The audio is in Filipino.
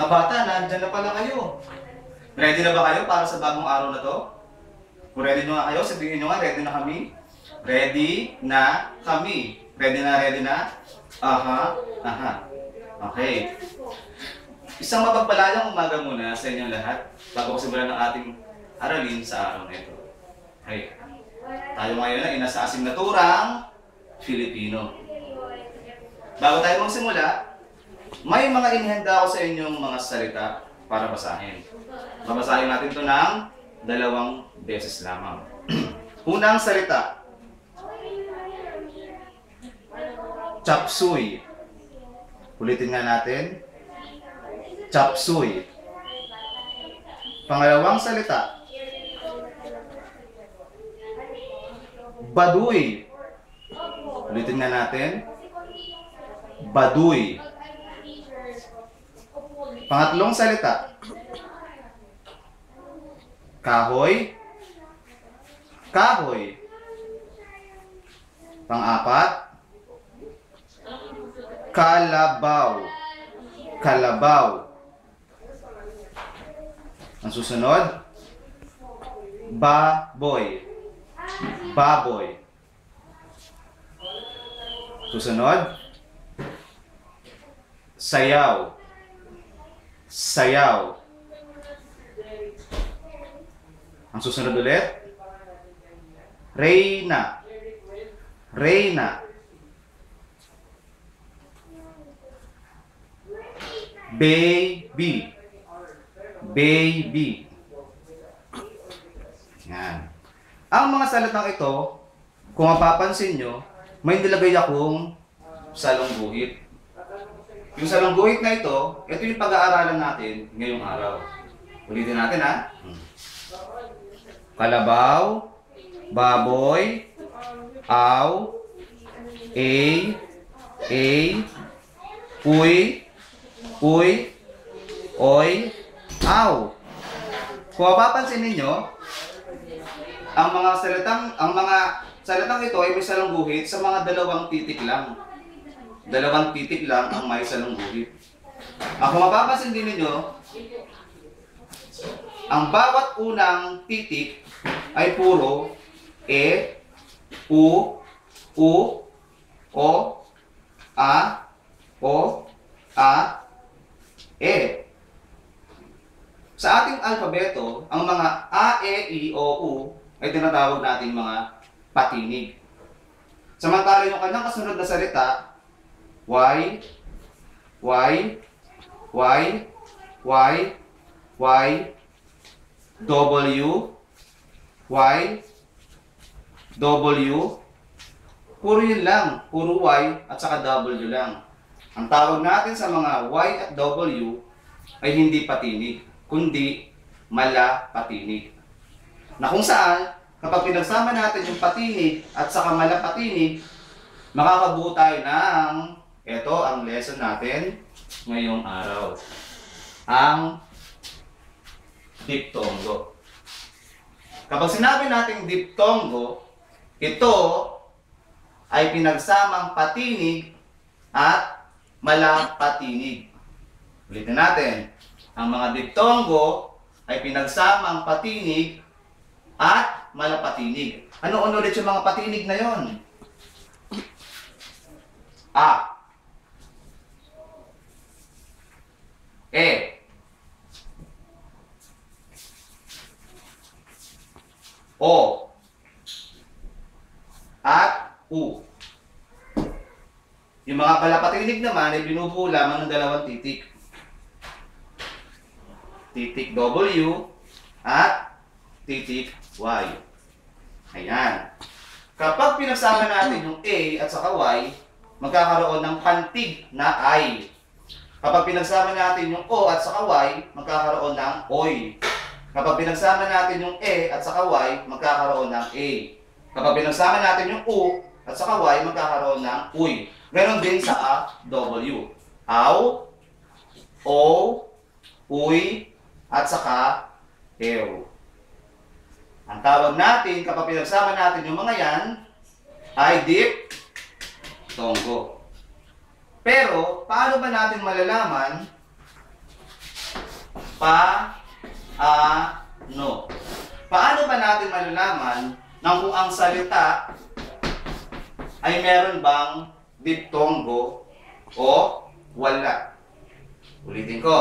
Mga bata, nandyan na pala kayo. Ready na ba kayo para sa bagong araw na to? Kung ready nyo nga kayo, sabihin nyo nga, ready na kami. Ready na kami. Ready na, ready na? Aha, aha. Okay. Isang mapagpalayang umaga muna sa inyong lahat bago ko simulan ng ating aralin sa araw na ito. Okay. Tayo ngayon ay nasa asignaturang Filipino. Bago tayo magsimula, may mga inihanda ako sa inyong mga salita para basahin. Babasahin natin ito ng 2 beses lamang. Unang salita. Chop suey. Ulitin nga natin. Chop suey. Pangalawang salita. Baduy. Ulitin nga natin. Baduy. Pangatlong salita. Kahoy. Kahoy. Pang-apat. Kalabaw. Kalabaw. Ang susunod. Baboy. Baboy. Susunod. Sayaw. Sayaw. Ang susunod ulit. Reyna. Reyna. Baby. Baby. Yan. Ang mga salitang ito, kung mapapansin nyo, may nilagay akong salungguhit. Yung salungguhit na ito yung pag-aaralan natin ngayong araw. Ulitin natin ha. Kalabaw, baboy, aw, uy, oy, aw. Kung mapapansin ninyo, ang mga salitang ito ay may salungguhit sa mga 2 titik lang. 2 titik lang ang may salungguhit. Kung mapapansin din ninyo, ang bawat unang titik ay puro u, o, a, e. Sa ating alfabeto, ang mga a, e, i, o, u ay tinatawag natin mga patinig. Samantala yung kanyang kasunod na salita, y, W, puro yun lang, puro Y at saka W lang. Ang tawag natin sa mga Y at W ay hindi patinig, kundi malapatinig. Na kung saan, kapag pinagsama natin yung patinig at saka malapatinig, makakabuo tayo ng, ito ang lesson natin ngayong araw. Ang diptongo. Kapag sinabi natin diptongo, ito ay pinagsamang patinig at malapatinig. Ulitin natin. Ang mga diptongo ay pinagsamang patinig at malapatinig. Ano ulit yung mga patinig na yon? A, E, O, at U. Yung mga palapatinig naman ay binubuo lamang ng 2 titik. Titik W at titik Y. Ayan. Kapag pinagsama natin yung A at saka Y, magkakaroon ng pantig na I. Kapag pinagsama natin yung O at saka Y, magkakaroon ng OY. Kapag pinagsama natin yung E at saka Y, magkakaroon ng A. Kapag pinagsama natin yung U at saka Y, magkakaroon ng uy. Ganon din sa A, W. Aw, O, uy, at saka ew. Ang tawag natin, kapag pinagsama natin yung mga yan, ay diptongo. Pero, paano ba natin malalaman Pa-ano. Paano ba natin malalaman na kung ang salita ay meron bang diptongo o wala? Ulitin ko.